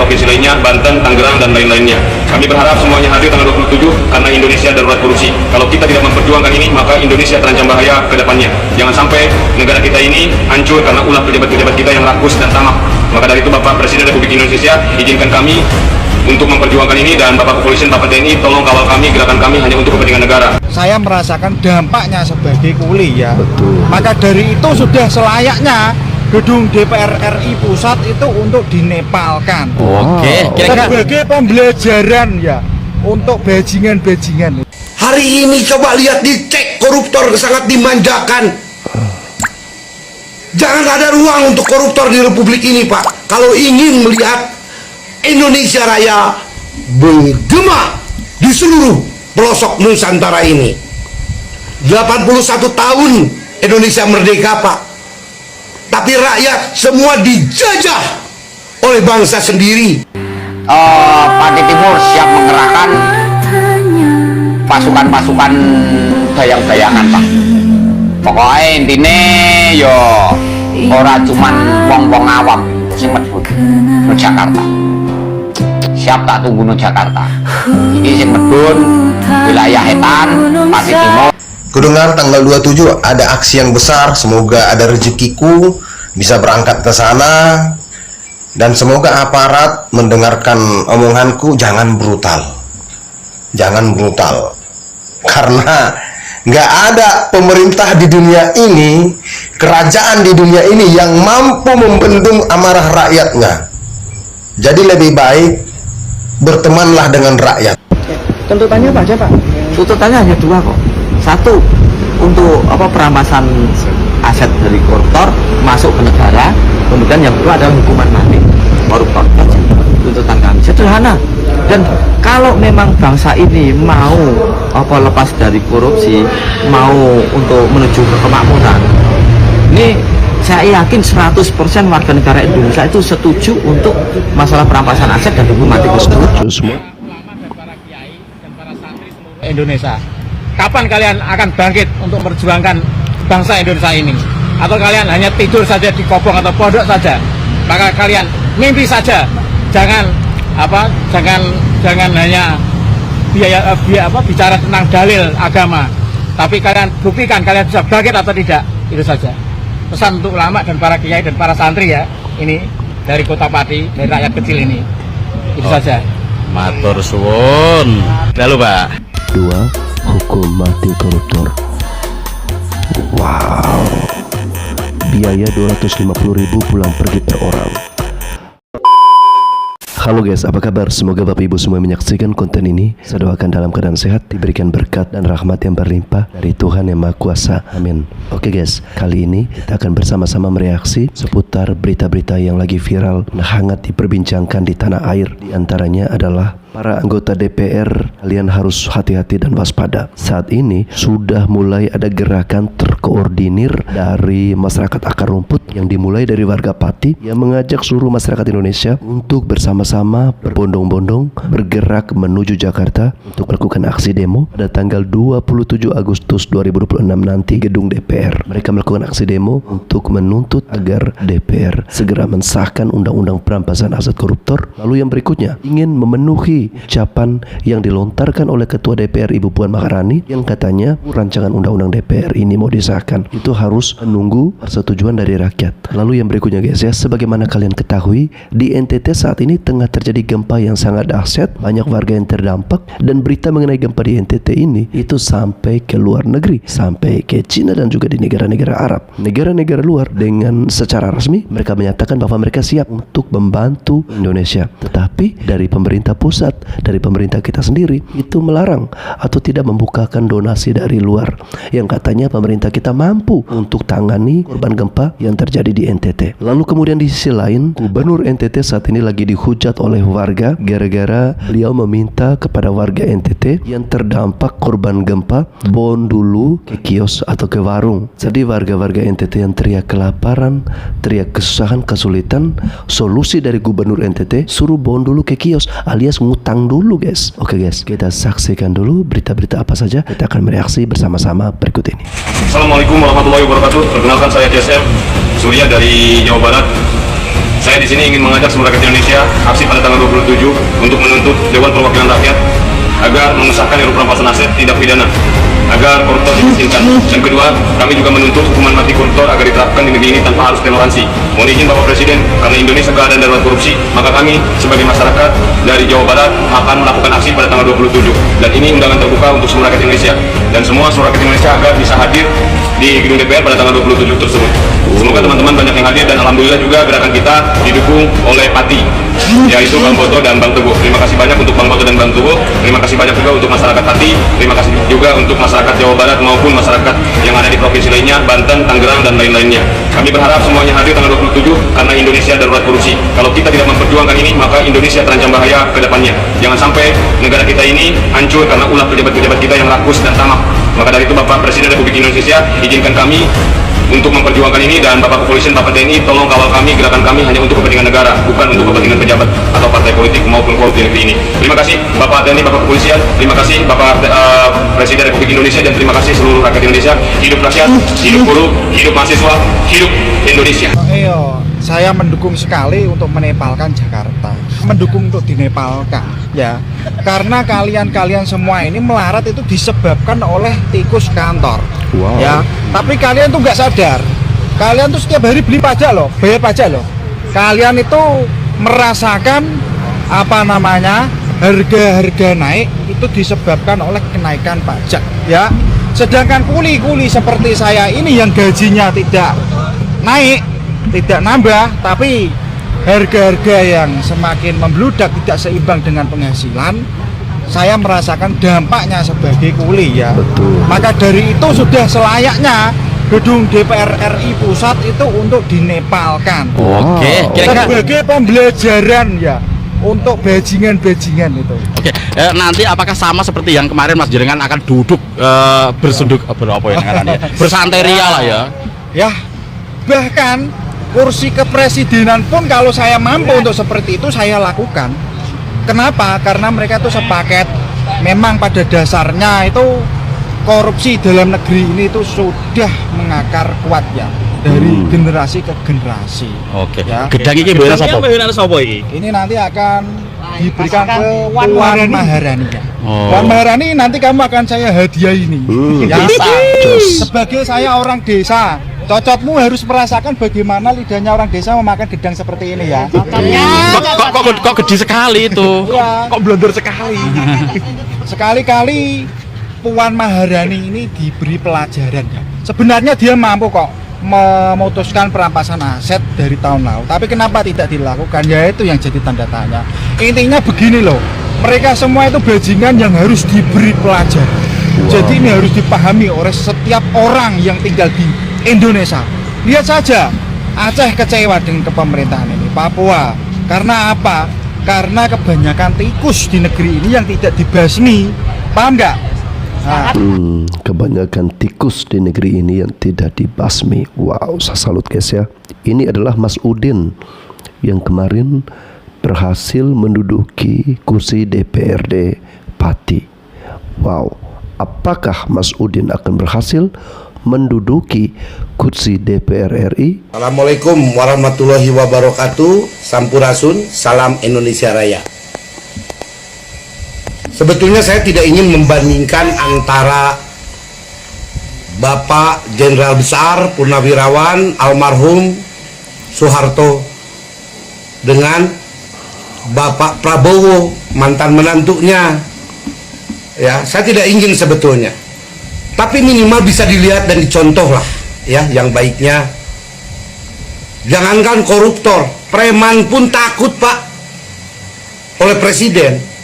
provinsi lainnya, Banten, Tangerang, dan lain-lainnya. Kami berharap semuanya hadir tanggal 27 karena Indonesia darurat korupsi. Kalau kita tidak memperjuangkan ini, maka Indonesia terancam bahaya ke depannya. Jangan sampai negara kita ini hancur karena ulah pejabat-pejabat kita yang rakus dan tamak. Maka dari itu Bapak Presiden Republik Indonesia izinkan kami untuk memperjuangkan ini, dan Bapak Kepolisian, Bapak TNI, tolong kawal kami, gerakan kami hanya untuk kepentingan negara. Saya merasakan dampaknya sebagai kuli ya. Betul. Maka dari itu sudah selayaknya gedung DPR RI pusat itu untuk dinepalkan. Oke, kira-kira sebagai pembelajaran ya untuk bajingan-bajingan. Hari ini coba lihat, dicek, koruptor sangat dimanjakan. Jangan ada ruang untuk koruptor di Republik ini, Pak. Kalau ingin melihat Indonesia Raya bergema di seluruh pelosok Nusantara ini. 81 tahun Indonesia merdeka, Pak. Tapi rakyat semua dijajah oleh bangsa sendiri. Pantai Timur siap mengerahkan pasukan-pasukan bayang-bayangan, Pak. Pokoknya intinya yo ora cuman wong-wong awam sing mlebu nang Jakarta. Siap tak tunggu nang Jakarta. Ini sing medun wilayah Etan, Pantai Timur. Kudengar tanggal 27 ada aksi yang besar, semoga ada rezekiku bisa berangkat ke sana, dan semoga aparat mendengarkan omonganku, jangan brutal, karena nggak ada pemerintah di dunia ini, kerajaan di dunia ini yang mampu membendung amarah rakyatnya. Jadi lebih baik bertemanlah dengan rakyat. Tuntutannya apa aja, Pak? Tuntutannya hanya dua kok. Satu, untuk perampasan aset dari koruptor masuk ke negara. Kemudian yang kedua adalah hukuman mati koruptor. Tuntutan kami sederhana. Dan kalau memang bangsa ini mau lepas dari korupsi, mau untuk menuju ke kemakmuran, ini saya yakin 100% warga negara Indonesia itu setuju untuk masalah perampasan aset dan hukuman mati tersebut. Indonesia, kapan kalian akan bangkit untuk memperjuangkan bangsa Indonesia ini? Atau kalian hanya tidur saja di kobong atau pondok saja? Maka kalian mimpi saja, jangan hanya bicara tentang dalil agama, tapi kalian buktikan kalian bisa bangkit atau tidak. Itu saja pesan untuk ulama dan para kiai dan para santri ya, ini dari Kota Pati, dari rakyat kecil ini. Itu saja. Matur suwun. Lalu Pak. 2. Hukum mati koruptor. Wow. Biaya 250.000 pulang pergi per orang. Halo guys, apa kabar? Semoga Bapak Ibu semua menyaksikan konten ini. Saya doakan dalam keadaan sehat, diberikan berkat dan rahmat yang berlimpah dari Tuhan Yang Maha Kuasa. Amin. Oke guys, kali ini kita akan bersama-sama mereaksi seputar berita-berita yang lagi viral dan hangat diperbincangkan di tanah air. Di antaranya adalah para anggota DPR, kalian harus hati-hati dan waspada. Saat ini sudah mulai ada gerakan terkoordinir dari masyarakat akar rumput yang dimulai dari warga Pati yang mengajak seluruh masyarakat Indonesia untuk bersama-sama berbondong-bondong bergerak menuju Jakarta untuk melakukan aksi demo pada tanggal 27 Agustus 2026 nanti gedung DPR. Mereka melakukan aksi demo untuk menuntut agar DPR segera mensahkan undang-undang perampasan aset koruptor. Lalu yang berikutnya ingin memenuhi ucapan yang dilontarkan oleh Ketua DPR Ibu Puan Maharani yang katanya rancangan undang-undang DPR ini mau disahkan itu harus menunggu persetujuan dari rakyat. Lalu yang berikutnya guys ya, sebagaimana kalian ketahui di NTT saat ini tengah terjadi gempa yang sangat dahsyat, banyak warga yang terdampak, dan berita mengenai gempa di NTT ini itu sampai ke luar negeri, sampai ke Cina dan juga di negara-negara Arab. Negara-negara luar dengan secara resmi mereka menyatakan bahwa mereka siap untuk membantu Indonesia, tetapi dari pemerintah pusat, dari pemerintah kita sendiri itu melarang atau tidak membukakan donasi dari luar yang katanya pemerintah kita mampu untuk tangani korban gempa yang terjadi di NTT. Lalu kemudian di sisi lain, Gubernur NTT saat ini lagi dihujat oleh warga gara-gara beliau meminta kepada warga NTT yang terdampak korban gempa bon dulu ke kios atau ke warung. Jadi warga-warga NTT yang teriak kelaparan, teriak kesusahan, kesulitan, solusi dari Gubernur NTT suruh bon dulu ke kios alias ngutang dulu guys. Oke guys, kita saksikan dulu berita-berita apa saja. Kita akan mereaksi bersama-sama berikut ini. Assalamualaikum warahmatullahi wabarakatuh. Perkenalkan saya JSM Surya dari Jawa Barat. Saya di sini ingin mengajak seluruh rakyat Indonesia aksi pada tanggal untuk menuntut Dewan Perwakilan Rakyat agar mengesahkan RUU perampasan aset tindak pidana agar koruptor dimiskinkan. Dan kedua, kami juga menuntut hukuman mati koruptor agar diterapkan di negeri ini tanpa harus toleransi. Mohon izin Bapak Presiden, karena Indonesia keadaan darurat korupsi, maka kami sebagai masyarakat dari Jawa Barat akan melakukan aksi pada tanggal 27. Dan ini undangan terbuka untuk semua rakyat Indonesia dan semua seluruh rakyat Indonesia agar bisa hadir di gedung DPR pada tanggal 27 tersebut. Semoga teman-teman banyak yang hadir dan alhamdulillah juga gerakan kita didukung oleh Pati, yaitu Bang Boto dan Bang Teguh. Terima kasih banyak untuk Bang Boto dan Bang Teguh. Terima kasih banyak juga untuk masyarakat Pati. Terima kasih juga untuk masyarakat Jawa Barat maupun masyarakat yang ada di provinsi lainnya, Banten, Tangerang, dan lain-lainnya. Kami berharap semuanya hadir tanggal 27 karena Indonesia darurat korupsi. Kalau kita tidak memperjuangkan ini, maka Indonesia terancam bahaya ke depannya. Jangan sampai negara kita ini hancur karena ulah pejabat-pejabat kita yang rakus dan tamak. Maka dari itu Bapak Presiden Republik Indonesia izinkan kami untuk memperjuangkan ini, dan Bapak Kepolisian, Bapak TNI, tolong kawal kami, gerakan kami hanya untuk kepentingan negara, bukan untuk kepentingan pejabat atau partai politik maupun korup di negeri ini. Terima kasih Bapak TNI, Bapak Kepolisian, terima kasih Bapak Presiden Republik Indonesia, dan terima kasih seluruh rakyat Indonesia. Hidup rakyat, hidup buruh, hidup mahasiswa, hidup Indonesia. Saya mendukung sekali untuk menepalkan Jakarta, mendukung untuk dinepalkan, ya, karena kalian semua ini melarat itu disebabkan oleh tikus kantor, ya. Tapi kalian tuh nggak sadar, kalian tuh setiap hari beli pajak loh, bayar pajak loh. Kalian itu merasakan harga-harga naik itu disebabkan oleh kenaikan pajak, ya. Sedangkan kuli-kuli seperti saya ini yang gajinya tidak naik, tidak nambah, tapi harga-harga yang semakin membludak, tidak seimbang dengan penghasilan, saya merasakan dampaknya sebagai kuli, ya. Betul. Maka dari itu sudah selayaknya gedung DPR RI pusat itu untuk dinepalkan. Oke, kira-kira Sebagai pembelajaran, ya, untuk bajingan-bajingan itu. oke. Nanti apakah sama seperti yang kemarin Mas Jenengan akan duduk bersuduk bersanteria lah ya? Ya, bahkan kursi kepresidenan pun kalau saya mampu untuk seperti itu saya lakukan. Kenapa? Karena mereka itu sepaket. Memang pada dasarnya itu korupsi dalam negeri ini itu sudah mengakar kuat, ya, dari generasi ke generasi. Oke. Ya. Gedang iki mbena sapa? Ini nanti akan diberikan ke Puan Maharani, ya. Oh. Puan Maharani nanti kamu akan saya hadiah ini. Ya, sebagai saya orang desa, cocotmu harus merasakan bagaimana lidahnya orang desa memakan gedang seperti ini, ya. Kok gede sekali itu? Ya. Kok blonder sekali? Sekali-kali Puan Maharani ini diberi pelajaran, ya. Sebenarnya dia mampu kok memutuskan perampasan aset dari tahun lalu, tapi kenapa tidak dilakukan? Ya itu yang jadi tanda tanya. Intinya begini loh, mereka semua itu bajingan yang harus diberi pelajaran. Jadi ini harus dipahami oleh setiap orang yang tinggal di Indonesia. Lihat saja, Aceh kecewa dengan kepemerintahan ini, Papua. Karena apa? Karena kebanyakan tikus di negeri ini yang tidak dibasmi. Paham nggak? Nah, Kebanyakan tikus di negeri ini yang tidak dibasmi. Wow, saya salut guys ya. Ini adalah Mas Udin yang kemarin berhasil menduduki kursi DPRD Pati. Wow, apakah Mas Udin akan berhasil menduduki kursi DPR RI? Assalamualaikum warahmatullahi wabarakatuh. Sampurasun, salam Indonesia Raya. Sebetulnya saya tidak ingin membandingkan antara Bapak Jenderal Besar Purnawirawan almarhum Soeharto dengan Bapak Prabowo, mantan menantunya. Ya, saya tidak ingin sebetulnya. Tapi minimal bisa dilihat dan dicontoh lah, ya, yang baiknya. Jangankan koruptor, preman pun takut, Pak, oleh Presiden.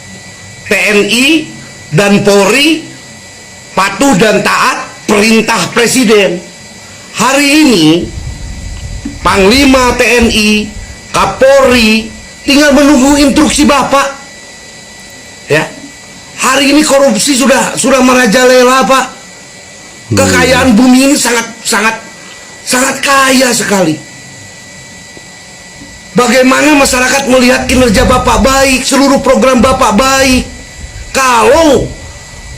TNI dan Polri patuh dan taat perintah Presiden. Hari ini Panglima TNI, Kapolri tinggal menunggu instruksi Bapak. Ya. Hari ini korupsi sudah merajalela, Pak. Kekayaan bumi ini sangat kaya sekali. Bagaimana masyarakat melihat kinerja Bapak baik, seluruh program Bapak baik. Kalau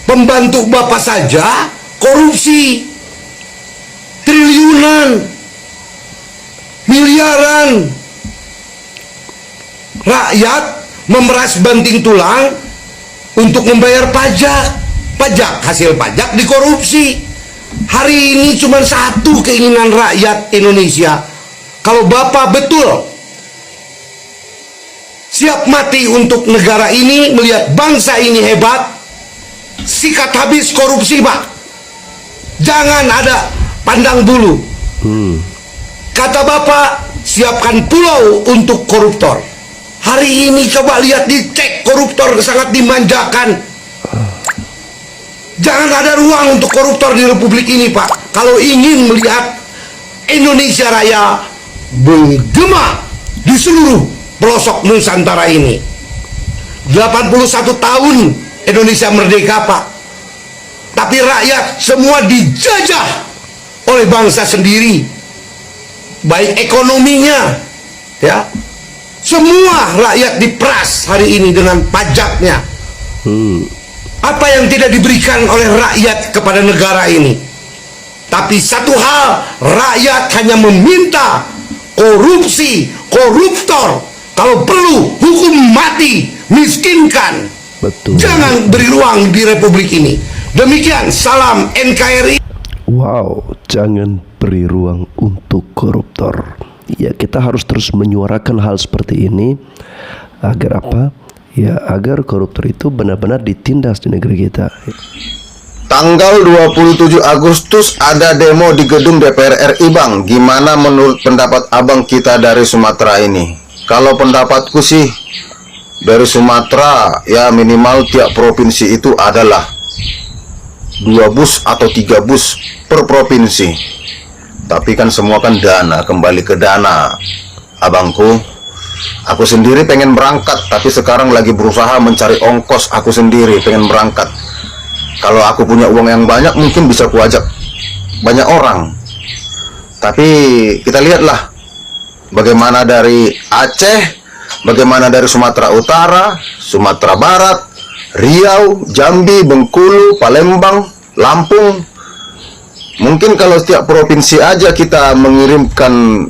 pembantu Bapak saja korupsi triliunan, miliaran, rakyat memeras banting tulang untuk membayar pajak hasil pajak dikorupsi. Hari ini cuma satu keinginan rakyat Indonesia. Kalau Bapak betul siap mati untuk negara ini, melihat bangsa ini hebat, sikat habis korupsi, Pak. Jangan ada pandang bulu. Kata Bapak, siapkan pulau untuk koruptor. Hari ini coba lihat, dicek, koruptor sangat dimanjakan. Jangan ada ruang untuk koruptor di Republik ini, Pak. Kalau ingin melihat Indonesia Raya bergema di seluruh pelosok Nusantara ini. 81 tahun Indonesia merdeka, Pak. Tapi rakyat semua dijajah oleh bangsa sendiri. Baik ekonominya, ya. Semua rakyat diperas hari ini dengan pajaknya. Apa yang tidak diberikan oleh rakyat kepada negara ini? Tapi satu hal, rakyat hanya meminta korupsi, koruptor, kalau perlu hukum mati, miskinkan. Betul. Jangan beri ruang di Republik ini. Demikian, salam NKRI. Wow, jangan beri ruang untuk koruptor. Ya, kita harus terus menyuarakan hal seperti ini agar apa? Ya, agar koruptor itu benar-benar ditindas di negeri kita. Tanggal 27 Agustus ada demo di gedung DPR RI, Bang. Gimana menurut pendapat Abang kita dari Sumatera ini? Kalau pendapatku sih, dari Sumatera ya minimal tiap provinsi itu adalah 2 bus atau 3 bus per provinsi. Tapi kan semua kan dana, kembali ke dana, abangku. Aku sendiri pengen berangkat, tapi sekarang lagi berusaha mencari ongkos aku sendiri pengen berangkat. Kalau aku punya uang yang banyak, mungkin bisa kuajak banyak orang. Tapi kita lihatlah bagaimana dari Aceh, bagaimana dari Sumatera Utara, Sumatera Barat, Riau, Jambi, Bengkulu, Palembang, Lampung. Mungkin kalau setiap provinsi aja kita mengirimkan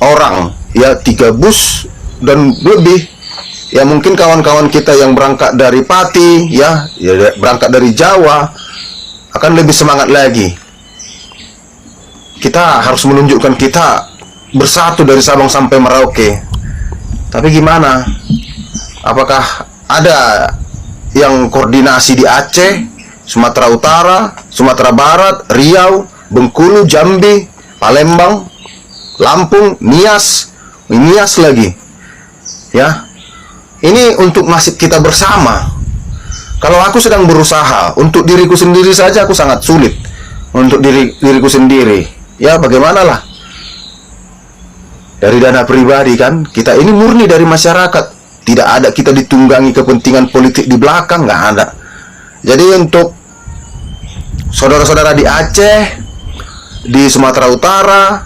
orang ya 3 bus dan lebih, ya mungkin kawan-kawan kita yang berangkat dari Pati ya berangkat dari Jawa akan lebih semangat lagi. Kita harus menunjukkan kita bersatu dari Sabang sampai Merauke. Tapi gimana? Apakah ada yang koordinasi di Aceh, Sumatera Utara, Sumatera Barat, Riau, Bengkulu, Jambi, Palembang, Lampung, Nias lagi. Ya. Ini untuk nasib kita bersama. Kalau aku sedang berusaha untuk diriku sendiri saja, aku sangat sulit untuk diriku sendiri. Ya, bagaimanalah? Dari dana pribadi kan, kita ini murni dari masyarakat. Tidak ada kita ditunggangi kepentingan politik di belakang, nggak ada. Jadi untuk saudara-saudara di Aceh, di Sumatera Utara,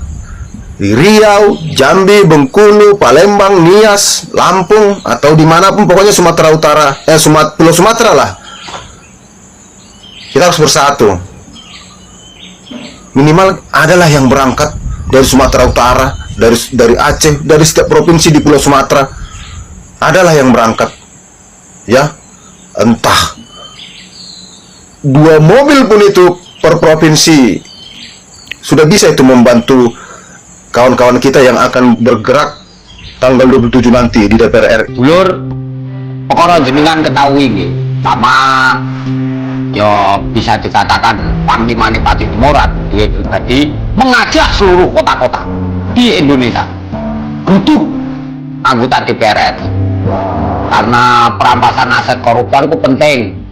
di Riau, Jambi, Bengkulu, Palembang, Nias, Lampung, atau dimanapun pokoknya Sumatera Utara, Pulau Sumatera lah, kita harus bersatu. Minimal adalah yang berangkat dari Sumatera Utara, dari Aceh, dari setiap provinsi di Pulau Sumatera, adalah yang berangkat. Ya, entah 2 mobil pun itu per provinsi sudah bisa itu membantu kawan-kawan kita yang akan bergerak tanggal 27 nanti di DPR RI. Dulur, pokoknya jenengan ketahui nih, sama ya bisa dikatakan Panglima Pati Timorat dia pribadi mengajak seluruh kota-kota di Indonesia duduk anggota DPR RI, karena perampasan aset koruptor itu penting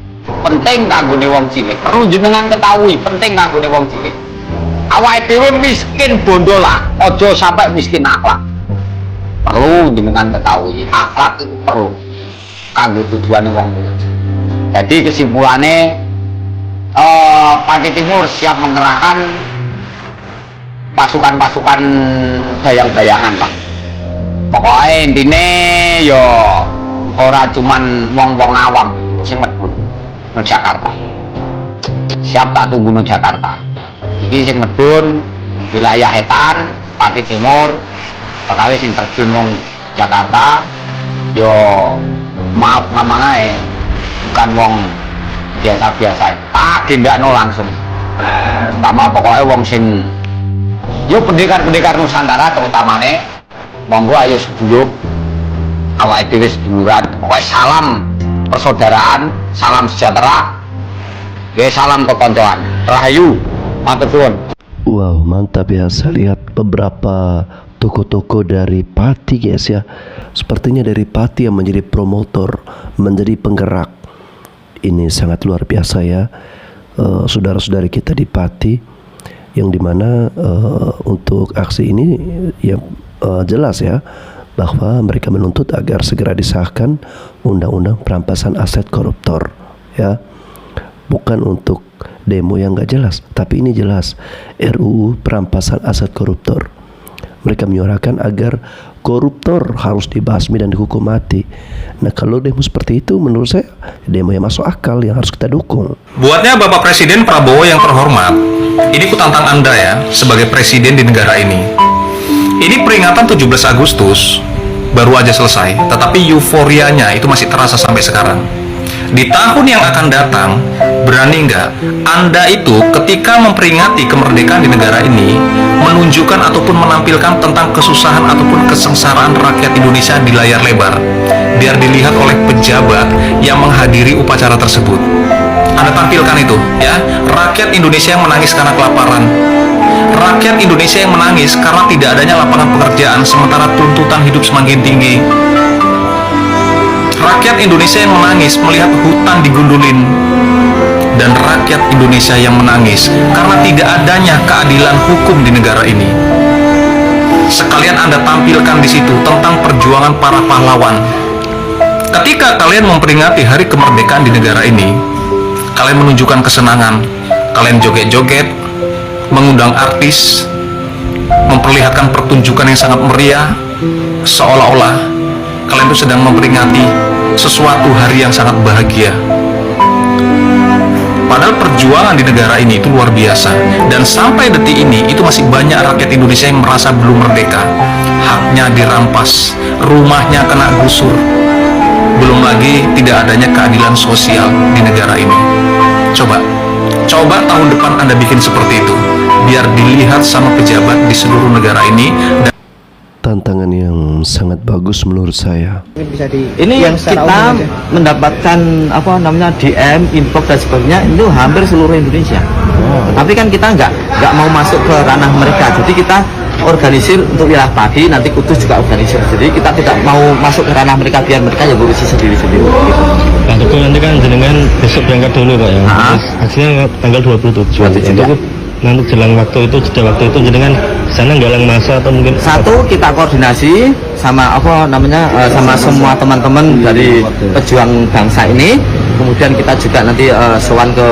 kanggone wong cilik. Perlu jenengan ketahui, penting kanggone wong cilik. Awake dhewe miskin bondo lah, ojo sampai miskin akhlak. Perlu jenengan ketahui, akhlak itu perlu kanggo tujuane wong. Jadi kesimpulannya, Pati Timur siap mengerahkan pasukan-pasukan dayang-dayangan, Pak. Pokoknya intinya yo ora cuman wong-wong awam sing medhun nang Jakarta. Siap tak tunggu nang Jakarta. Iki sing medhun wilayah etan Pati Timur, pokoknya sing terjun nang Jakarta yo maaf namanya bukan wong biasa-biasa, tak tindakno langsung. Pertama pokoknya wong sing yo pendekar-pendekar Nusantara terutamane monggo ayo sedulur awake dhewe seduluran, pokoknya salam persaudaraan, salam sejahtera, salam kekoncoan, rahayu, matur suwun. Wow, mantap ya. Saya lihat beberapa toko-toko dari Pati guys ya. Sepertinya dari Pati yang menjadi promotor, menjadi penggerak. Ini sangat luar biasa ya. Saudara-saudari kita di Pati, yang dimana untuk aksi ini ya jelas ya, bahwa mereka menuntut agar segera disahkan undang-undang perampasan aset koruptor ya. Bukan untuk demo yang gak jelas, tapi ini jelas RUU perampasan aset koruptor. Mereka menyuarakan agar koruptor harus dibasmi dan dihukum mati. Nah, kalau demo seperti itu menurut saya demo yang masuk akal, yang harus kita dukung. Buatnya Bapak Presiden Prabowo yang terhormat, ini kutantang Anda ya sebagai presiden di negara ini. Ini peringatan 17 Agustus baru aja selesai, tetapi euforianya itu masih terasa sampai sekarang. Di tahun yang akan datang, berani nggak Anda itu ketika memperingati kemerdekaan di negara ini menunjukkan ataupun menampilkan tentang kesusahan ataupun kesengsaraan rakyat Indonesia di layar lebar, biar dilihat oleh pejabat yang menghadiri upacara tersebut. Anda tampilkan itu ya, rakyat Indonesia yang menangis karena kelaparan, rakyat Indonesia yang menangis karena tidak adanya lapangan pekerjaan sementara tuntutan hidup semakin tinggi, rakyat Indonesia yang menangis melihat hutan digundulin, dan rakyat Indonesia yang menangis karena tidak adanya keadilan hukum di negara ini. Sekalian Anda tampilkan di situ tentang perjuangan para pahlawan. Ketika kalian memperingati hari kemerdekaan di negara ini, kalian menunjukkan kesenangan, kalian joget-joget, mengundang artis, memperlihatkan pertunjukan yang sangat meriah, seolah-olah kalian itu sedang memperingati sesuatu hari yang sangat bahagia. Padahal perjuangan di negara ini itu luar biasa, dan sampai detik ini itu masih banyak rakyat Indonesia yang merasa belum merdeka. Haknya dirampas, rumahnya kena gusur, belum lagi tidak adanya keadilan sosial di negara ini. Coba tahun depan Anda bikin seperti itu, biar dilihat sama pejabat di seluruh negara ini. Tantangan yang sangat bagus menurut saya. Ini yang kita mendapatkan apa namanya DM, inbox dan sebagainya itu hampir seluruh Indonesia. Tapi kan kita nggak mau masuk ke ranah mereka. Jadi kita organisir untuk wilayah Pati, nanti Kudus juga organisir. Jadi kita tidak mau masuk ke ranah mereka, biar mereka yang ngurusi sendiri-sendiri. Gitu. Nah, itu nanti kan jenengan besok berangkat dulu Pak ya. Hasilnya tanggal 27. Itu nanti jelang waktu itu, jeda waktu itu jenengan sana nggalang masa atau mungkin satu kita koordinasi sama apa namanya sama semua teman-teman dari pejuang bangsa ini, kemudian kita juga nanti sowan ke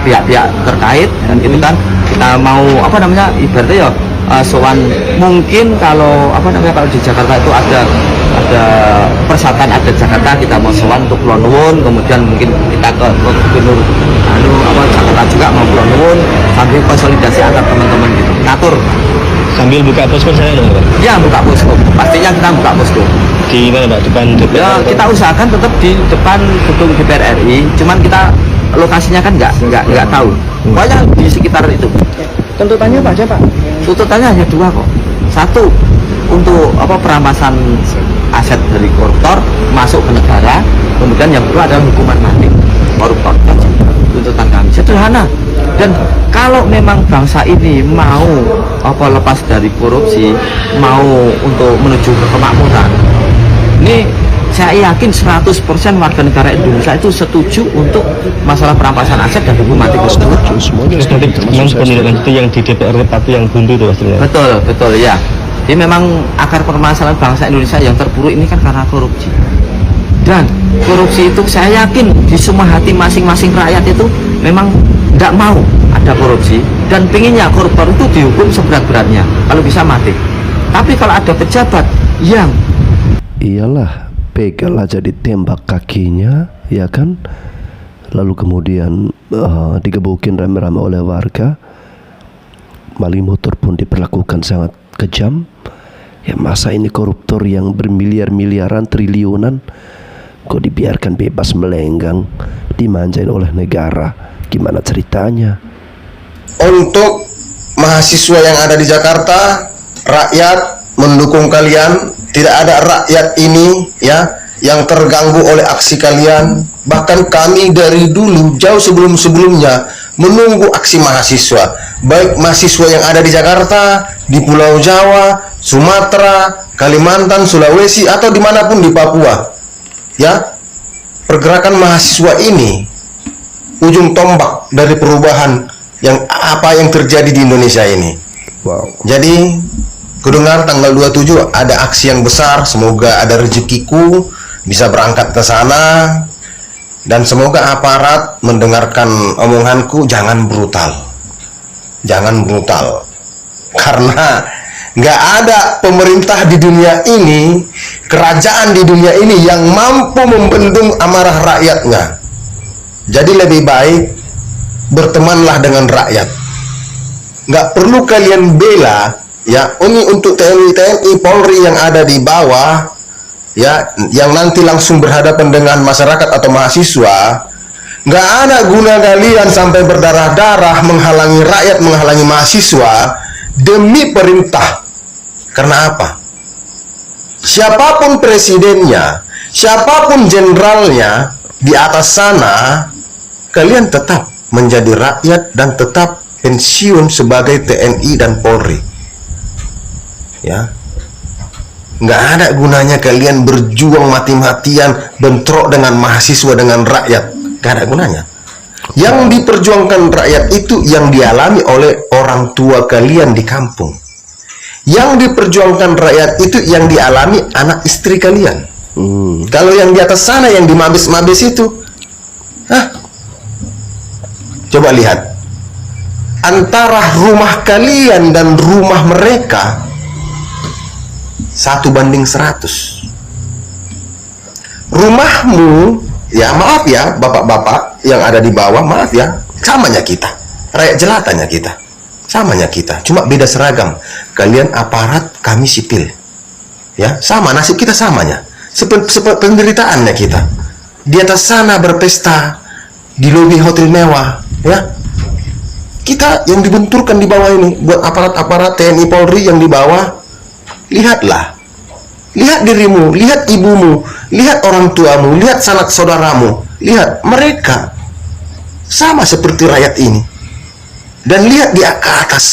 pihak-pihak terkait, dan gitu kan kita mau apa namanya ibaratnya ya sowan, mungkin kalau apa namanya kalau di Jakarta itu ada persatuan adat Jakarta, kita mau sowan untuk Kulon Nuwun, kemudian mungkin kita ke Gubernur Jakarta juga mau Kulon Nuwun, sambil konsolidasi antar teman-teman gitu, ngatur sambil buka posko saya dong Pak? Ya buka posko, pastinya kita buka posko di mana Pak? Depan DPR? Ya kita usahakan tetap di depan gedung DPR RI, cuman kita lokasinya kan nggak tahu, pokoknya di sekitar itu. Tuntutannya apa aja Pak? Tuntutannya hanya dua kok. Satu, untuk apa perampasan aset dari koruptor masuk ke negara, kemudian yang kedua adalah hukuman mati koruptor. Tuntutan kami sederhana, dan kalau memang bangsa ini mau apa lepas dari korupsi, mau untuk menuju ke kemakmuran, ini saya yakin 100% warga negara Indonesia itu setuju untuk masalah perampasan aset dan hukuman mati koruptor. Terus nanti pendidikan itu yang di DPR Pati yang buntu itu hasilnya. Betul ya. Jadi memang akar permasalahan bangsa Indonesia yang terpuruk ini kan karena korupsi. Dan korupsi itu saya yakin di semua hati masing-masing rakyat itu memang tidak mau ada korupsi, dan pinginnya koruptor itu dihukum seberat-beratnya, kalau bisa mati. Tapi kalau ada pejabat yang iyalah begal aja ditembak kakinya ya kan, lalu kemudian digebukin rame-rame oleh warga, maling motor pun diperlakukan sangat kejam Ya masa ini koruptor yang bermiliar-miliaran, triliunan kok dibiarkan bebas melenggang, dimanjain oleh negara? Gimana ceritanya? Untuk mahasiswa yang ada di Jakarta, rakyat mendukung kalian. Tidak ada rakyat ini ya yang terganggu oleh aksi kalian. Bahkan kami dari dulu jauh sebelum-sebelumnya menunggu aksi mahasiswa, baik mahasiswa yang ada di Jakarta, di Pulau Jawa, Sumatera, Kalimantan, Sulawesi, atau dimanapun di Papua. Ya, pergerakan mahasiswa ini ujung tombak dari perubahan yang terjadi di Indonesia ini. Wow. Jadi kudengar tanggal 27 ada aksi yang besar. Semoga ada rezekiku bisa berangkat ke sana, dan semoga aparat mendengarkan omonganku. Jangan brutal, karena nggak ada pemerintah di dunia ini, kerajaan di dunia ini yang mampu membendung amarah rakyatnya. Jadi lebih baik bertemanlah dengan rakyat. Nggak perlu kalian bela ya. Ini untuk TNI Polri yang ada di bawah ya, yang nanti langsung berhadapan dengan masyarakat atau mahasiswa. Nggak ada guna kalian sampai berdarah-darah menghalangi rakyat, menghalangi mahasiswa demi perintah. Karena apa? Siapapun presidennya, siapapun jenderalnya di atas sana, kalian tetap menjadi rakyat dan tetap pensiun sebagai TNI dan Polri. Ya, nggak ada gunanya kalian berjuang mati-matian bentrok dengan mahasiswa, dengan rakyat. Nggak ada gunanya. Yang diperjuangkan rakyat itu yang dialami oleh orang tua kalian di kampung. Yang diperjuangkan rakyat itu yang dialami anak istri kalian. Kalau yang di atas sana yang dimabis-mabis itu, coba lihat antara rumah kalian dan rumah mereka 1:100. Rumahmu, ya maaf ya bapak-bapak yang ada di bawah, maaf ya, samanya kita, rakyat jelatannya kita, samanya kita, cuma beda seragam. Kalian aparat, kami sipil, ya sama nasib kita, samanya seperti penderitaannya kita. Di atas sana berpesta di lobi hotel mewah, ya. Kita yang dibenturkan di bawah ini buat aparat-aparat TNI Polri yang di bawah. Lihatlah, lihat dirimu, lihat ibumu, lihat orang tuamu, lihat sanak saudaramu, lihat mereka sama seperti rakyat ini. Dan lihat di ke atas,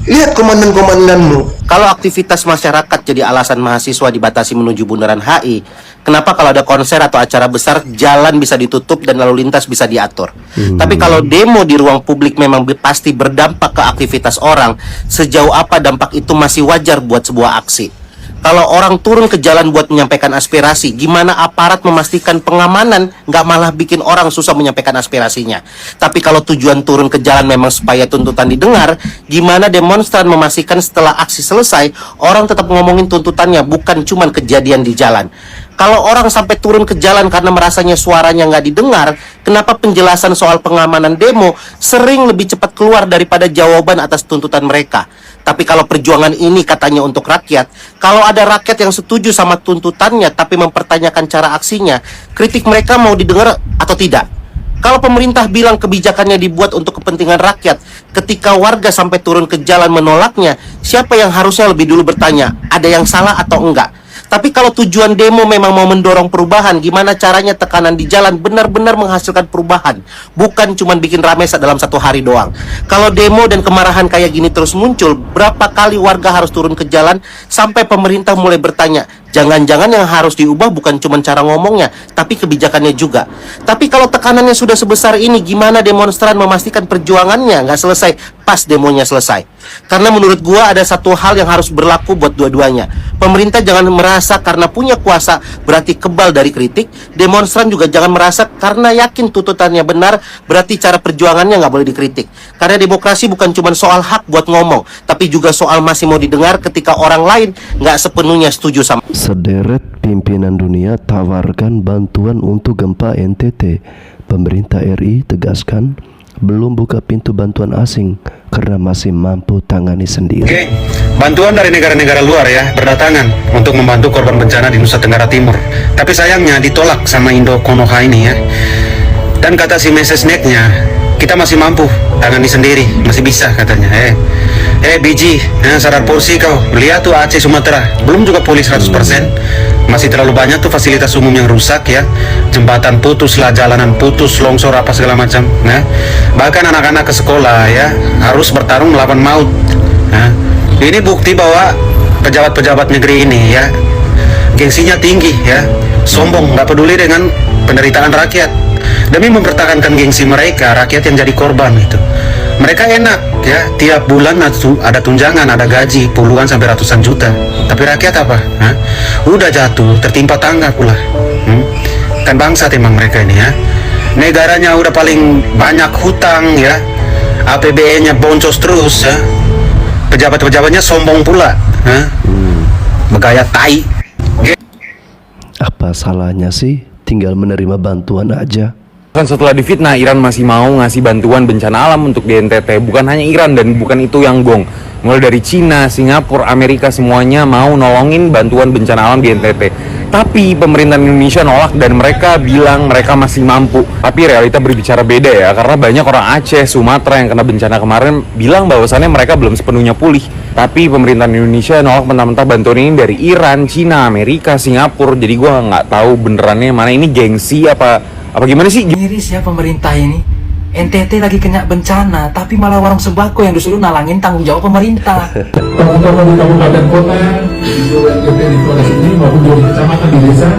lihat komandan-komandanmu. Kalau aktivitas masyarakat jadi alasan mahasiswa dibatasi menuju Bundaran HI, kenapa kalau ada konser atau acara besar jalan bisa ditutup dan lalu lintas bisa diatur? Tapi kalau demo di ruang publik memang pasti berdampak ke aktivitas orang, sejauh apa dampak itu masih wajar buat sebuah aksi? Kalau orang turun ke jalan buat menyampaikan aspirasi, gimana aparat memastikan pengamanan nggak malah bikin orang susah menyampaikan aspirasinya? Tapi kalau tujuan turun ke jalan memang supaya tuntutan didengar, gimana demonstran memastikan setelah aksi selesai, orang tetap ngomongin tuntutannya, bukan cuman kejadian di jalan? Kalau orang sampai turun ke jalan karena merasanya suaranya nggak didengar, kenapa penjelasan soal pengamanan demo sering lebih cepat keluar daripada jawaban atas tuntutan mereka? Tapi kalau perjuangan ini katanya untuk rakyat, kalau ada rakyat yang setuju sama tuntutannya tapi mempertanyakan cara aksinya, kritik mereka mau didengar atau tidak? Kalau pemerintah bilang kebijakannya dibuat untuk kepentingan rakyat, ketika warga sampai turun ke jalan menolaknya, siapa yang harusnya lebih dulu bertanya, ada yang salah atau enggak? Tapi kalau tujuan demo memang mau mendorong perubahan, gimana caranya tekanan di jalan benar-benar menghasilkan perubahan, bukan cuma bikin rame dalam satu hari doang. Kalau demo dan kemarahan kayak gini terus muncul, berapa kali warga harus turun ke jalan sampai pemerintah mulai bertanya, jangan-jangan yang harus diubah bukan cuma cara ngomongnya, tapi kebijakannya juga. Tapi kalau tekanannya sudah sebesar ini, gimana demonstran memastikan perjuangannya nggak selesai pas demonya selesai? Karena menurut gua ada satu hal yang harus berlaku buat dua-duanya. Pemerintah jangan merasa karena punya kuasa berarti kebal dari kritik. Demonstran juga jangan merasa karena yakin tuntutannya benar berarti cara perjuangannya nggak boleh dikritik. Karena demokrasi bukan cuma soal hak buat ngomong, tapi juga soal masih mau didengar ketika orang lain nggak sepenuhnya setuju sama. Sederet pimpinan dunia tawarkan bantuan untuk gempa NTT. Pemerintah RI tegaskan belum buka pintu bantuan asing karena masih mampu tangani sendiri. Oke, bantuan dari negara-negara luar ya berdatangan untuk membantu korban bencana di Nusa Tenggara Timur. Tapi sayangnya ditolak sama Indo Konoha ini ya. Dan kata si Mesesneknya, kita masih mampu tangani sendiri, masih bisa katanya. Biji, sadar porsi kau. Lihat tuh Aceh Sumatera, belum juga pulih 100%. Masih terlalu banyak tuh fasilitas umum yang rusak ya. Jembatan putus lah, jalanan putus, longsor apa segala macam. Nah, bahkan anak-anak ke sekolah ya harus bertarung melawan maut. Nah, ini bukti bahwa pejabat-pejabat negeri ini ya gengsinya tinggi ya, sombong, nggak peduli dengan penderitaan rakyat. Demi mempertahankan gengsi mereka, rakyat yang jadi korban itu. Mereka enak ya, tiap bulan ada tunjangan, ada gaji puluhan sampai ratusan juta. Tapi rakyat apa? Udah jatuh, tertimpa tangga pula. Kan bangsat emang mereka ini ya. Negaranya udah paling banyak hutang ya, APBN-nya boncos terus ya. Pejabat-pejabatnya sombong pula. Bergaya tai. Apa salahnya sih tinggal menerima bantuan aja? Kan setelah difitnah, Iran masih mau ngasih bantuan bencana alam untuk di NTT. Bukan hanya Iran dan bukan itu yang gong. Mulai dari Cina, Singapura, Amerika semuanya mau nolongin bantuan bencana alam di NTT. Tapi pemerintah Indonesia nolak dan mereka bilang mereka masih mampu. Tapi realita berbicara beda ya, karena banyak orang Aceh, Sumatera yang kena bencana kemarin bilang bahwasannya mereka belum sepenuhnya pulih. Tapi pemerintah Indonesia nolak mentah-mentah bantuan ini dari Iran, Cina, Amerika, Singapura. Jadi gua nggak tahu benerannya mana ini gengsi apa gimana sih? Miris ya pemerintah ini. NTT lagi kena bencana, tapi malah warung sembako yang disuruh nalangin tanggung jawab pemerintah. Tokoh-tokoh di kabupaten kota, di seluruh NTT di provinsi ini maupun di kecamatan di desa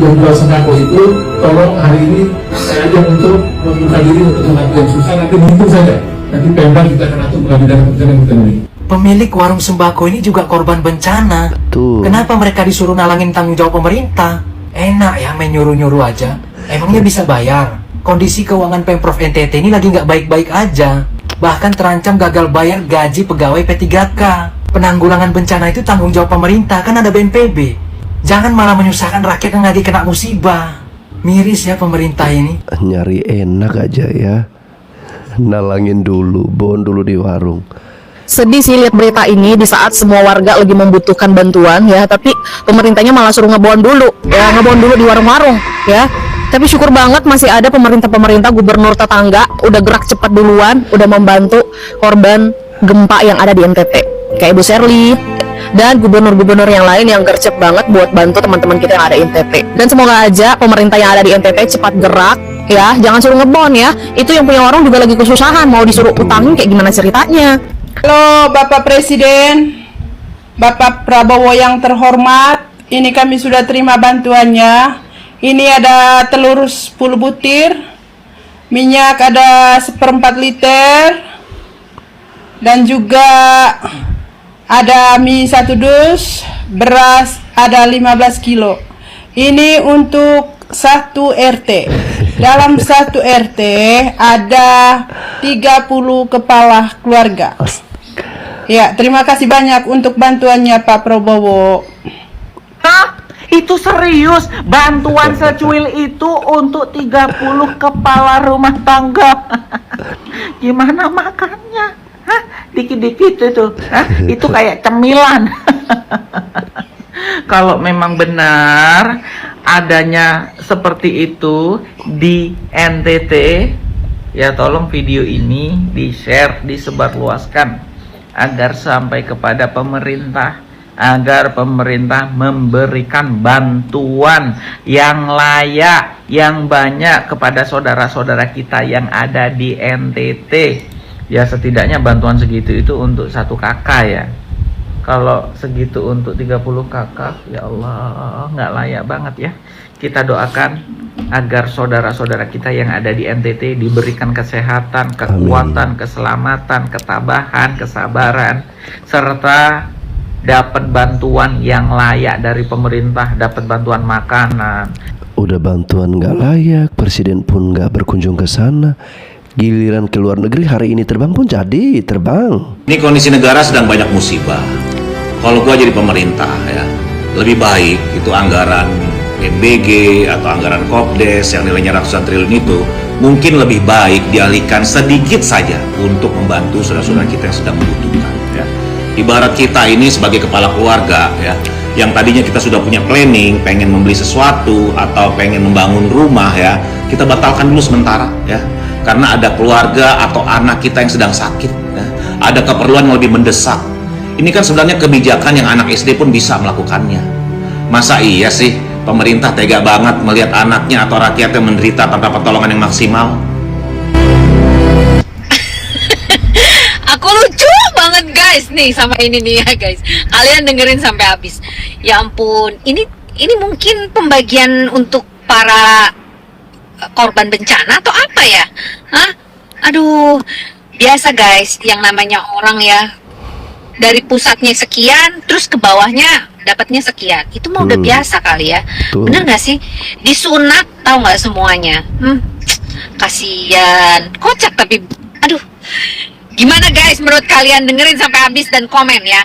yang jual sembako itu, tolong hari ini saya ajak untuk membuka diri untuk membantu yang susah. Nanti mungkin saja, nanti Pemda kita akan atur mengambil dana bencana yang kita ini. Pemilik warung sembako ini juga korban bencana. Kenapa mereka disuruh nalangin tanggung jawab pemerintah? Enak ya main nyuruh-nyuruh aja. Emangnya bisa bayar? Kondisi keuangan Pemprov NTT ini lagi nggak baik-baik aja. Bahkan terancam gagal bayar gaji pegawai P3K. Penanggulangan bencana itu tanggung jawab pemerintah, kan ada BNPB. Jangan malah menyusahkan rakyat yang lagi kena musibah. Miris ya pemerintah ini. Nyari enak aja ya. Nalangin dulu, bon dulu di warung. Sedih sih lihat berita ini di saat semua warga lagi membutuhkan bantuan ya, tapi pemerintahnya malah suruh ngebon dulu di warung-warung ya. Tapi syukur banget masih ada pemerintah gubernur tetangga udah gerak cepat duluan, udah membantu korban gempa yang ada di NTT kayak Ibu Sherly dan gubernur-gubernur yang lain yang gercep banget buat bantu teman-teman kita yang ada di NTT. Dan semoga aja pemerintah yang ada di NTT cepat gerak ya, jangan suruh ngebon ya. Itu yang punya warung juga lagi kesusahan, mau disuruh utangin kayak gimana ceritanya. Halo Bapak Presiden, Bapak Prabowo yang terhormat, ini kami sudah terima bantuannya. Ini ada telur 10 butir, minyak ada 1/4 liter, dan juga ada mie 1 dus, beras ada 15 kilo. Ini untuk 1 RT. Dalam 1 RT ada 30 kepala keluarga. Ya, terima kasih banyak untuk bantuannya Pak Prabowo. Itu serius, bantuan secuil itu untuk 30 kepala rumah tangga. Gimana makannya? Dikit-dikit itu, itu kayak cemilan. Kalau memang benar adanya seperti itu di NTT, ya tolong video ini di-share, disebarluaskan agar sampai kepada pemerintah, agar pemerintah memberikan bantuan yang layak, yang banyak kepada saudara-saudara kita yang ada di NTT. Ya setidaknya bantuan segitu itu untuk 1 kakak ya. Kalau segitu untuk 30 kakak, ya Allah, nggak layak banget ya. Kita doakan agar saudara-saudara kita yang ada di NTT diberikan kesehatan, kekuatan, keselamatan, ketabahan, kesabaran, serta dapat bantuan yang layak dari pemerintah, dapat bantuan makanan. Udah bantuan nggak layak, presiden pun nggak berkunjung ke sana. Giliran ke luar negeri hari ini terbang pun jadi terbang. Ini kondisi negara sedang banyak musibah. Kalau gua jadi pemerintah ya, lebih baik itu anggaran MBG atau anggaran Kopdes yang nilainya ratusan triliun itu mungkin lebih baik dialihkan sedikit saja untuk membantu saudara-saudara kita yang sedang membutuhkan ya. Ibarat kita ini sebagai kepala keluarga ya, yang tadinya kita sudah punya planning pengen membeli sesuatu atau pengen membangun rumah ya, kita batalkan dulu sementara ya, karena ada keluarga atau anak kita yang sedang sakit ya, ada keperluan yang lebih mendesak. Ini kan sebenarnya kebijakan yang anak SD pun bisa melakukannya. Masa iya sih pemerintah tega banget melihat anaknya atau rakyatnya menderita tanpa pertolongan yang maksimal? Aku lucu banget guys nih sama ini nih ya guys. Kalian dengerin sampai habis. Ya ampun, ini mungkin pembagian untuk para korban bencana atau apa ya? Hah? Aduh, biasa guys, yang namanya orang ya dari pusatnya sekian, terus ke bawahnya dapatnya sekian. Itu mah udah biasa kali ya. Bener nggak sih? Disunat tahu nggak semuanya? Kasian, kocak tapi, aduh. Gimana guys menurut kalian? Dengerin sampai habis dan komen ya.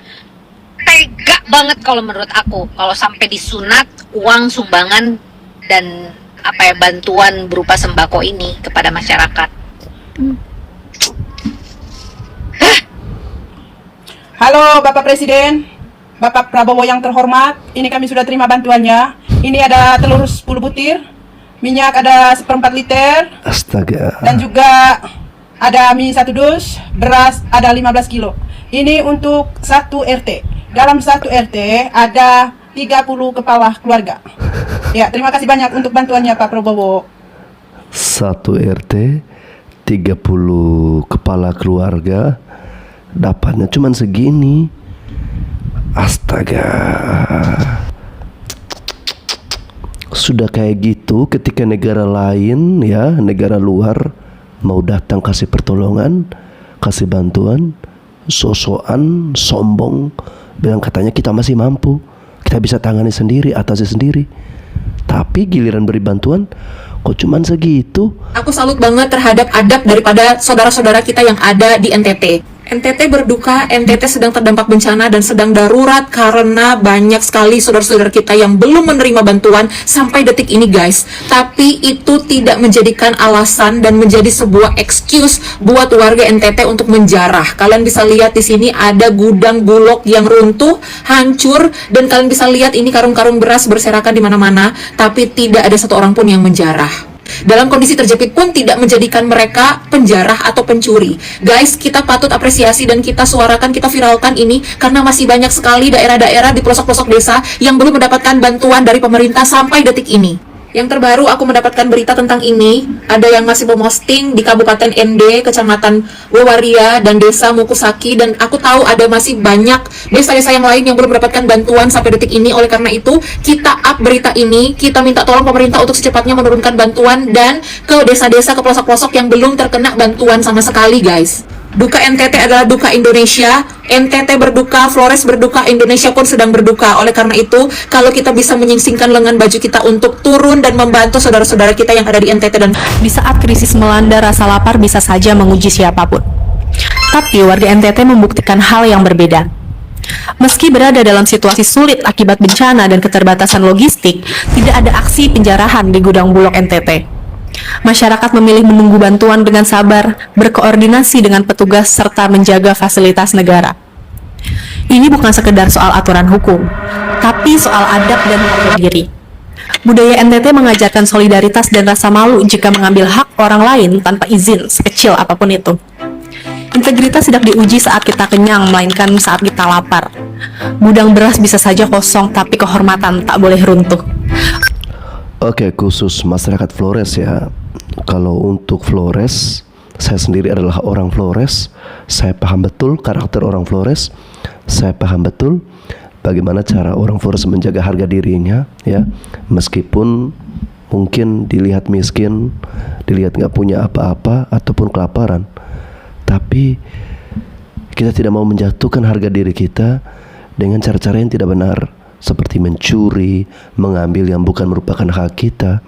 Tega banget kalau menurut aku kalau sampai disunat uang sumbangan dan apa ya bantuan berupa sembako ini kepada masyarakat. Halo Bapak Presiden, Bapak Prabowo yang terhormat, ini kami sudah terima bantuannya. Ini ada telur 10 butir, minyak ada 1/4 liter, Astaga. dan juga ada mie 1 dus, beras ada 15 kilo. Ini untuk 1 RT. Dalam 1 RT ada 30 kepala keluarga. Ya, terima kasih banyak untuk bantuannya Pak Prabowo. 1 RT 30 kepala keluarga dapatnya cuman segini. Astaga. Sudah kayak gitu ketika negara lain ya, negara luar mau datang kasih pertolongan, kasih bantuan, sosokan, sombong, bilang katanya kita masih mampu, kita bisa tangani sendiri, atasi sendiri. Tapi giliran beri bantuan, kok cuman segitu? Aku salut banget terhadap adab daripada saudara-saudara kita yang ada di NTT. NTT berduka, NTT sedang terdampak bencana dan sedang darurat karena banyak sekali saudara-saudara kita yang belum menerima bantuan sampai detik ini guys. Tapi itu tidak menjadikan alasan dan menjadi sebuah excuse buat warga NTT untuk menjarah. Kalian bisa lihat di sini ada gudang Bulog yang runtuh, hancur, dan kalian bisa lihat ini karung-karung beras berserakan di mana-mana, tapi tidak ada satu orang pun yang menjarah. Dalam kondisi terjepit pun tidak menjadikan mereka penjarah atau pencuri. Guys, kita patut apresiasi dan kita suarakan, kita viralkan ini karena masih banyak sekali daerah-daerah di pelosok-pelosok desa yang belum mendapatkan bantuan dari pemerintah sampai detik ini. Yang terbaru aku mendapatkan berita tentang ini, ada yang masih memosting di Kabupaten ND, Kecamatan Wewaria, dan Desa Mukusaki, dan aku tahu ada masih banyak desa-desa yang lain yang belum mendapatkan bantuan sampai detik ini. Oleh karena itu, kita up berita ini, kita minta tolong pemerintah untuk secepatnya menurunkan bantuan dan ke desa-desa, ke pelosok-pelosok yang belum terkena bantuan sama sekali guys. Duka NTT adalah duka Indonesia. NTT berduka, Flores berduka, Indonesia pun sedang berduka. Oleh karena itu, kalau kita bisa menyingsingkan lengan baju kita untuk turun dan membantu saudara-saudara kita yang ada di NTT, dan di saat krisis melanda, rasa lapar bisa saja menguji siapapun. Tapi warga NTT membuktikan hal yang berbeda. Meski berada dalam situasi sulit akibat bencana dan keterbatasan logistik, tidak ada aksi penjarahan di gudang Bulog NTT. Masyarakat memilih menunggu bantuan dengan sabar, berkoordinasi dengan petugas, serta menjaga fasilitas negara. Ini bukan sekedar soal aturan hukum, tapi soal adab dan harga diri. Budaya NTT mengajarkan solidaritas dan rasa malu jika mengambil hak orang lain tanpa izin, sekecil apapun itu. Integritas tidak diuji saat kita kenyang, melainkan saat kita lapar. Gudang beras bisa saja kosong, tapi kehormatan tak boleh runtuh. Oke, khusus masyarakat Flores ya. Kalau untuk Flores, saya sendiri adalah orang Flores. Saya paham betul karakter orang Flores. Saya paham betul bagaimana cara orang Flores menjaga harga dirinya ya. Meskipun mungkin dilihat miskin, dilihat nggak punya apa-apa ataupun kelaparan, tapi kita tidak mau menjatuhkan harga diri kita dengan cara-cara yang tidak benar, seperti mencuri, mengambil yang bukan merupakan hak kita.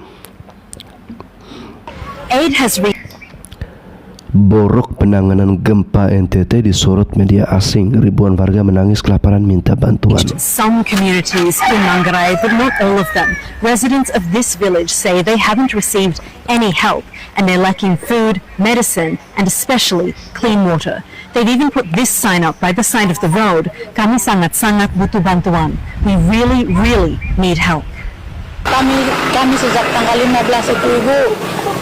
Borok penanganan gempa NTT disorot media asing. Ribuan warga menangis kelaparan minta bantuan. Some communities in Manggarai, but not all of them. Residents of this village say they haven't received any help and they're lacking food, medicine, and especially clean water. They've even put this sign up by the side of the road. Kami sangat-sangat butuh bantuan. We really, really need help. Kami sejak tanggal 15 itu Ibu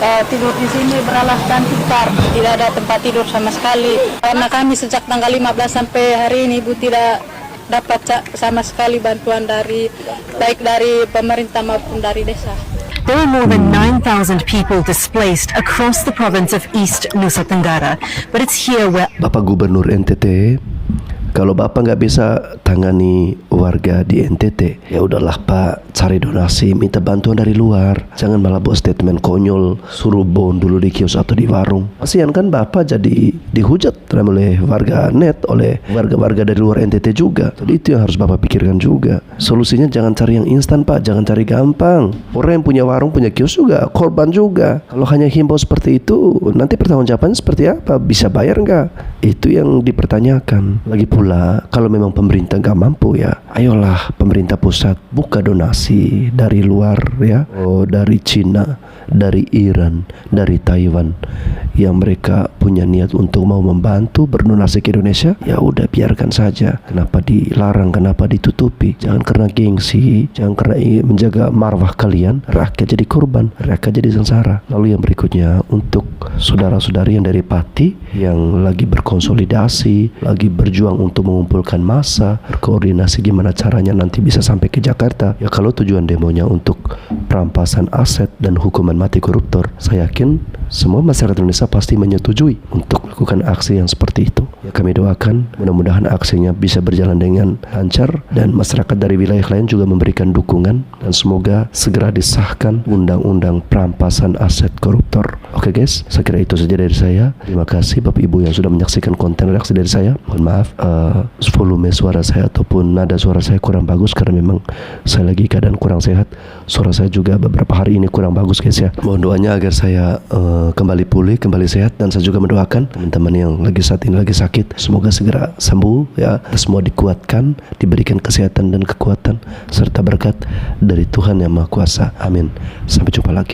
tidur di sini beralaskan tikar, tidak ada tempat tidur sama sekali. Karena kami sejak tanggal 15 sampai hari ini Ibu tidak dapat sama sekali bantuan baik dari pemerintah maupun dari desa. There are more than 9,000 people displaced across the province of East Nusa Tenggara, but it's here where Bapak Gubernur NTT, kalau Bapak nggak bisa tangani warga di NTT, ya udahlah Pak, cari donasi, minta bantuan dari luar. Jangan malah buat statement konyol, suruh bon dulu di kios atau di warung. Kasihan kan Bapak jadi dihujat oleh warga net, oleh warga-warga dari luar NTT juga. Jadi itu yang harus Bapak pikirkan juga. Solusinya jangan cari yang instan Pak, jangan cari gampang. Orang yang punya warung, punya kios juga, korban juga. Kalau hanya himbau seperti itu, nanti pertanggungjawabannya seperti apa? Bisa bayar nggak? Itu yang dipertanyakan. Lagi pula, kalau memang pemerintah nggak mampu ya, ayolah pemerintah pusat buka donasi dari luar ya, dari Cina, dari Iran, dari Taiwan, yang mereka punya niat untuk mau membantu berdonasi ke Indonesia, ya udah biarkan saja. Kenapa dilarang? Kenapa ditutupi? Jangan karena gengsi, jangan karena ingin menjaga marwah kalian, rakyat jadi korban, rakyat jadi sengsara. Lalu yang berikutnya, untuk saudara-saudari yang dari Pati yang lagi berkonsolidasi, lagi berjuang untuk mengumpulkan massa, berkoordinasi gimana caranya nanti bisa sampai ke Jakarta. Ya kalau tujuan demonya untuk perampasan aset dan hukuman mati koruptor, saya yakin semua masyarakat Indonesia pasti menyetujui untuk melakukan aksi yang seperti itu. Ya kami doakan mudah-mudahan aksinya bisa berjalan dengan lancar dan masyarakat dari wilayah lain juga memberikan dukungan, dan semoga segera disahkan undang-undang perampasan aset koruptor. Oke guys, saya kira itu saja dari saya. Terima kasih Bapak Ibu yang sudah menyaksikan konten reaksi dari saya. Mohon maaf volume suara saya ataupun nada suara saya kurang bagus karena memang saya lagi keadaan kurang sehat. Suara saya juga beberapa hari ini kurang bagus guys ya. Mohon doanya agar saya kembali pulih, kembali sehat, dan saya juga mendoakan teman-teman yang lagi saat ini lagi sakit semoga segera sembuh ya. Semua dikuatkan, diberikan kesehatan dan kekuatan serta berkat dari Tuhan Yang Maha Kuasa. Amin. Sampai jumpa lagi.